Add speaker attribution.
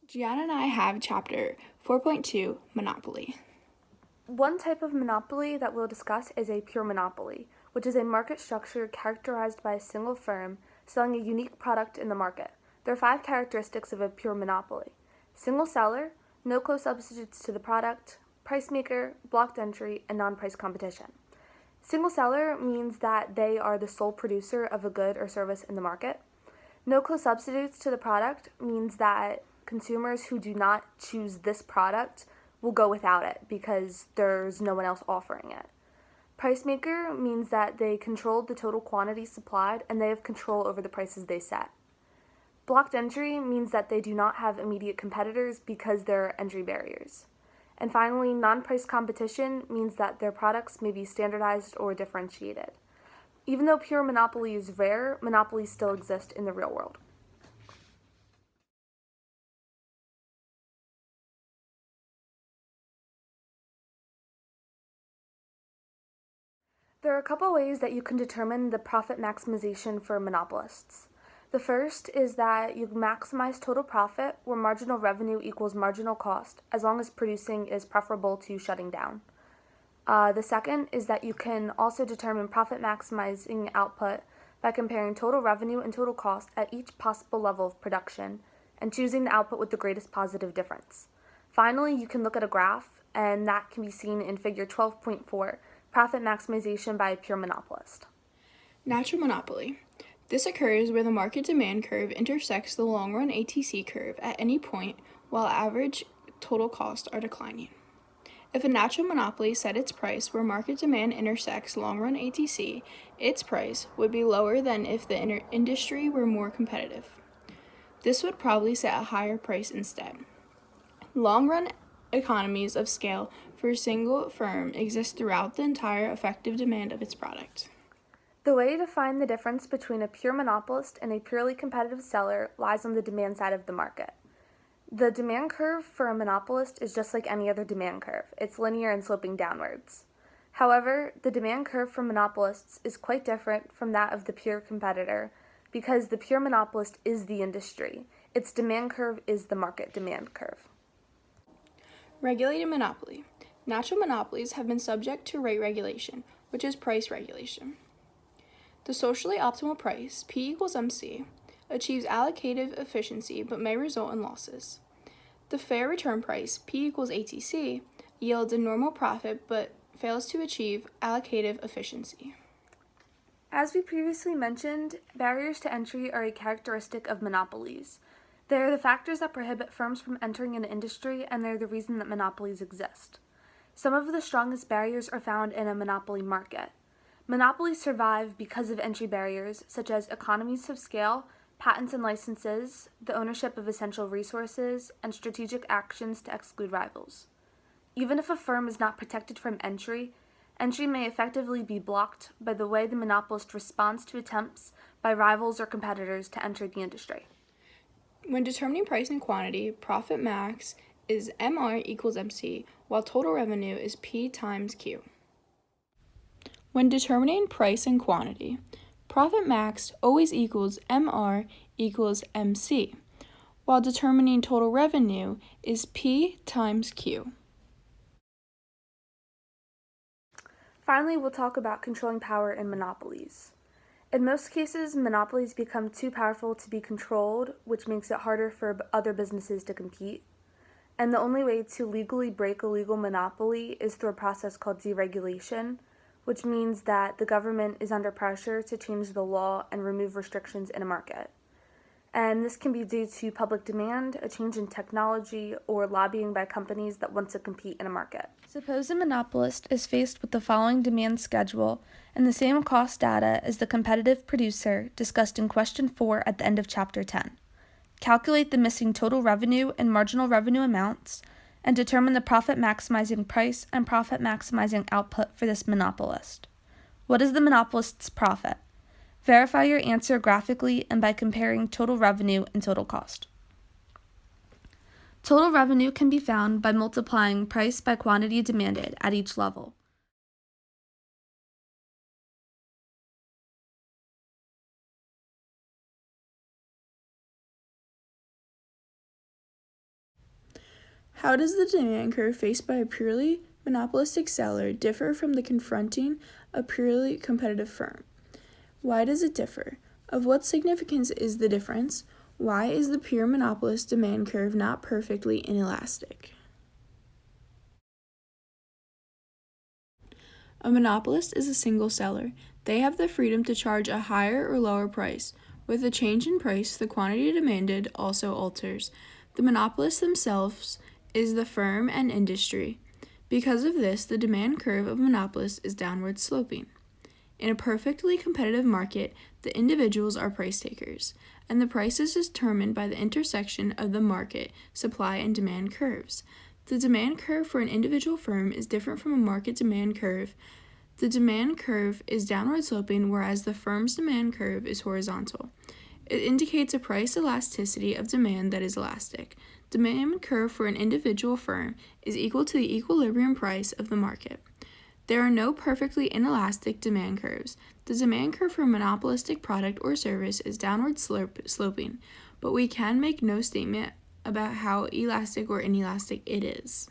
Speaker 1: Gianna and I have chapter 4.2, Monopoly.
Speaker 2: One type of monopoly that we'll discuss is a pure monopoly, which is a market structure characterized by a single firm selling a unique product in the market. There are 5 characteristics of a pure monopoly: single seller, no co-substitutes to the product, price maker, blocked entry, and non-price competition. Single seller means that they are the sole producer of a good or service in the market. No co-substitutes to the product means that consumers who do not choose this product will go without it because there's no one else offering it. Price maker means that they control the total quantity supplied and they have control over the prices they set. Blocked entry means that they do not have immediate competitors because there are entry barriers. And finally, non-price competition means that their products may be standardized or differentiated. Even though pure monopoly is rare, monopolies still exist in the real world. There are a couple ways that you can determine the profit maximization for monopolists. The first is that you maximize total profit where marginal revenue equals marginal cost, as long as producing is preferable to shutting down. The second is that you can also determine profit maximizing output by comparing total revenue and total cost at each possible level of production and choosing the output with the greatest positive difference. Finally, you can look at a graph, and that can be seen in figure 12.4, profit maximization by a pure monopolist.
Speaker 1: Natural monopoly. This occurs where the market demand curve intersects the long-run ATC curve at any point while average total costs are declining. If a natural monopoly set its price where market demand intersects long-run ATC, its price would be lower than if the industry were more competitive. This would probably set a higher price instead. Long-run economies of scale for a single firm exist throughout the entire effective demand of its product.
Speaker 2: The way to find the difference between a pure monopolist and a purely competitive seller lies on the demand side of the market. The demand curve for a monopolist is just like any other demand curve. It's linear and sloping downwards. However, the demand curve for monopolists is quite different from that of the pure competitor because the pure monopolist is the industry. Its demand curve is the market demand curve.
Speaker 1: Regulated monopoly. Natural monopolies have been subject to rate regulation, which is price regulation. The socially optimal price, P equals MC, achieves allocative efficiency but may result in losses. The fair return price, P equals ATC, yields a normal profit but fails to achieve allocative efficiency.
Speaker 2: As we previously mentioned, barriers to entry are a characteristic of monopolies. They are the factors that prohibit firms from entering an industry, and they're the reason that monopolies exist. Some of the strongest barriers are found in a monopoly market. Monopolies survive because of entry barriers, such as economies of scale, patents and licenses, the ownership of essential resources, and strategic actions to exclude rivals. Even if a firm is not protected from entry may effectively be blocked by the way the monopolist responds to attempts by rivals or competitors to enter the industry.
Speaker 1: When determining price and quantity, profit max is MR equals MC, while total revenue is P times Q. When determining price and quantity, profit max always equals MR equals MC, while determining total revenue is P times Q.
Speaker 2: Finally, we'll talk about controlling power in monopolies. In most cases, monopolies become too powerful to be controlled, which makes it harder for other businesses to compete. And the only way to legally break a legal monopoly is through a process called deregulation, which means that the government is under pressure to change the law and remove restrictions in a market. And this can be due to public demand, a change in technology, or lobbying by companies that want to compete in a market. Suppose a monopolist is faced with the following demand schedule and the same cost data as the competitive producer discussed in question 4 at the end of chapter 10. Calculate the missing total revenue and marginal revenue amounts, and determine the profit maximizing price and profit maximizing output for this monopolist. What is the monopolist's profit? Verify your answer graphically and by comparing total revenue and total cost. Total revenue can be found by multiplying price by quantity demanded at each level.
Speaker 1: How does the demand curve faced by a purely monopolistic seller differ from the confronting a purely competitive firm? Why does it differ? Of what significance is the difference? Why is the pure monopolist demand curve not perfectly inelastic? A monopolist is a single seller. They have the freedom to charge a higher or lower price. With a change in price, the quantity demanded also alters. The monopolists themselves is the firm and industry. Because of this, the demand curve of monopolists is downward sloping. In a perfectly competitive market, the individuals are price takers, and the price is determined by the intersection of the market, supply, and demand curves. The demand curve for an individual firm is different from a market demand curve. The demand curve is downward sloping, whereas the firm's demand curve is horizontal. It indicates a price elasticity of demand that is elastic. Demand curve for an individual firm is equal to the equilibrium price of the market. There are no perfectly inelastic demand curves. The demand curve for a monopolistic product or service is downward sloping, but we can make no statement about how elastic or inelastic it is.